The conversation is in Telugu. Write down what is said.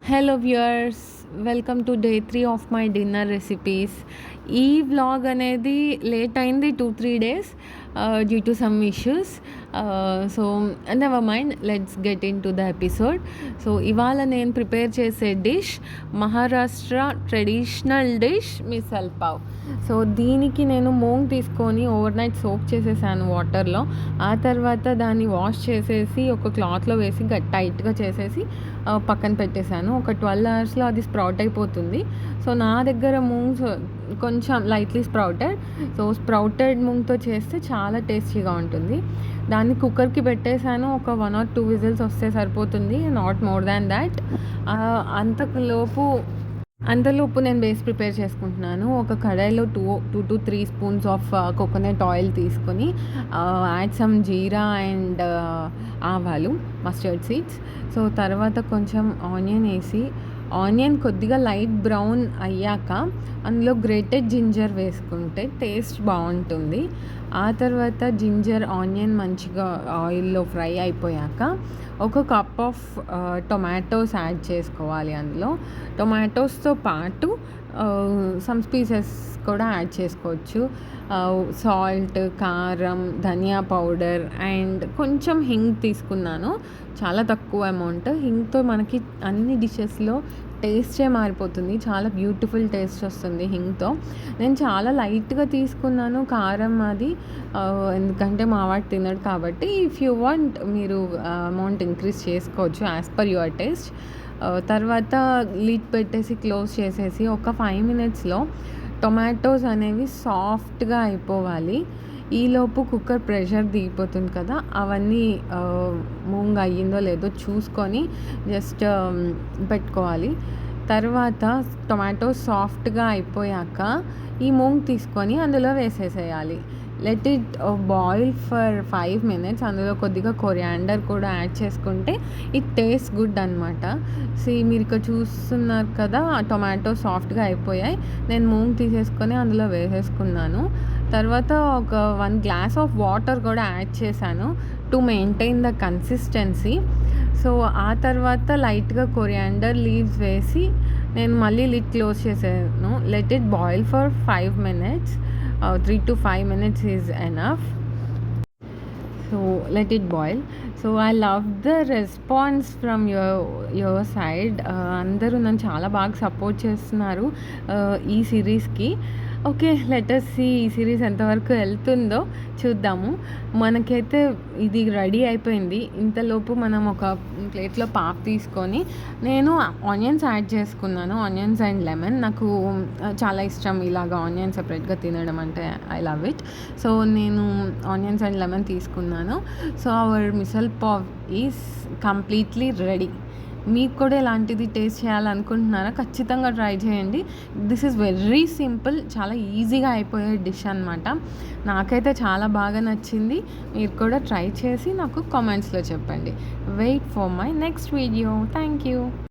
Hello viewers, welcome to day 3 of my dinner recipes. ఈ వ్లాగ్ అనేది లేట్ అయింది 2-3 days due to some issues. So never mind, let's get in to the episode. So ఇవాళ నేను ప్రిపేర్ చేసే dish Maharashtra traditional dish missile pav. So దీనికి నేను మూంగ్ తీసుకొని ఓవర్ నైట్ సోక్ చేసేసాను వాటర్లో. ఆ తర్వాత దాన్ని వాష్ చేసేసి ఒక క్లాత్లో వేసి టైట్గా చేసేసి పక్కన పెట్టేశాను. ఒక 12 అవర్స్లో అది స్ప్రౌట్ అయిపోతుంది. సో నా దగ్గర మూంగ్స్ కొంచెం లైట్లీ స్ప్రౌటెడ్. సో స్ప్రౌటెడ్ మూంగ్తో చేస్తే చాలా టేస్టీగా ఉంటుంది. దాన్ని కుక్కర్కి పెట్టేశాను. ఒక 1 or 2 విజిల్స్ వస్తే సరిపోతుంది, నాట్ మోర్ దాన్ దాట్. అంతలోపు నేను బేస్ ప్రిపేర్ చేసుకుంటున్నాను. ఒక కడాయిలో 2 to 3 spoons of coconut oil తీసుకొని యాడ్ సమ్ జీరా అండ్ ఆవాలు, మస్టర్డ్ సీడ్స్. సో తర్వాత కొంచెం ఆనియన్ వేసి, ఆనియన్ కొద్దిగా లైట్ బ్రౌన్ అయ్యాక అందులో గ్రేటెడ్ జింజర్ వేసుకుంటే టేస్ట్ బాగుంటుంది. ఆ తర్వాత జింజర్ ఆనియన్ మంచిగా ఆయిల్లో ఫ్రై అయిపోయాక ఒక కప్ ఆఫ్ టొమాటోస్ యాడ్ చేసుకోవాలి. అందులో టొమాటోస్తో పాటు సమ్ స్పైసెస్ కూడా యాడ్ చేసుకోవచ్చు. సాల్ట్, కారం, ధనియా పౌడర్ అండ్ కొంచెం హింగ్ తీసుకున్నాను. చాలా తక్కువ అమౌంట్. హింగ్తో మనకి అన్ని డిషెస్లో టేస్టే మారిపోతుంది. చాలా బ్యూటిఫుల్ టేస్ట్ వస్తుంది హింగ్తో. నేను చాలా లైట్గా తీసుకున్నాను కారం అది, ఎందుకంటే మా వాడు తినడు కాబట్టి. ఇఫ్ యూ వాంట్ మీరు అమౌంట్ ఇంక్రీజ్ చేసుకోవచ్చు యాజ్ పర్ యువర్ టేస్ట్. తర్వాత లిడ్ పెట్టేసి క్లోజ్ చేసేసి ఒక 5 minutesలో టొమాటోస్ అనేవి సాఫ్ట్గా అయిపోవాలి. ఈలోపు కుక్కర్ ప్రెషర్ దిగిపోతుంది కదా, అవన్నీ మూంగ్ అయ్యిందో లేదో చూసుకొని జస్ట్ పెట్టుకోవాలి. తర్వాత టొమాటోస్ సాఫ్ట్గా అయిపోయాక ఈ మూంగ్ తీసుకొని అందులో వేసేసేయాలి. Let it boil for 5 minutes. అందులో కొద్దిగా కొరియాండర్ కూడా యాడ్ చేసుకుంటే ఇట్ టేస్ట్ గుడ్ అనమాట. మీరు ఇక్కడ చూస్తున్నారు కదా, టొమాటో సాఫ్ట్గా అయిపోయాయి. నేను మూంగ్ తీసేసుకొని అందులో వేసేసుకున్నాను. తర్వాత ఒక 1 glass ఆఫ్ వాటర్ కూడా యాడ్ చేశాను to maintain the consistency. So ఆ తర్వాత లైట్గా కొరియాండర్ లీవ్స్ వేసి నేను మళ్ళీ లిడ్ క్లోజ్ చేసాను. Let it boil for 5 minutes. 3 to 5 minutes is enough. So let it boil. So I love the response from your side. అందరూ నన్ను చాలా బాగా సపోర్ట్ చేస్తున్నారు ఈ సిరీస్కి. ఓకే, లెట్ us see ఈ సిరీస్ ఎంతవరకు వెళ్తుందో చూద్దాము. మనకైతే ఇది రెడీ అయిపోయింది. ఇంతలోపు మనం ఒక ప్లేట్లో పాప్ తీసుకొని నేను ఆనియన్స్ యాడ్ చేసుకున్నాను. ఆనియన్స్ అండ్ లెమన్ నాకు చాలా ఇష్టం ఇలాగ ఆనియన్ సెపరేట్గా తినడం అంటే. I love it. సో నేను ఆనియన్స్ అండ్ లెమన్ తీసుకున్నాను. So our missile pav is completely ready. మీకు కూడా ఇలాంటిది టేస్ట్ చేయాలనుకుంటున్నారా? ఖచ్చితంగా ట్రై చేయండి. దిస్ ఈజ్ వెరీ సింపుల్, చాలా ఈజీగా అయిపోయే డిష్ అనమాట. నాకైతే చాలా బాగా నచ్చింది. మీరు కూడా ట్రై చేసి నాకు కామెంట్స్లో చెప్పండి. Wait for my next video. Thank you.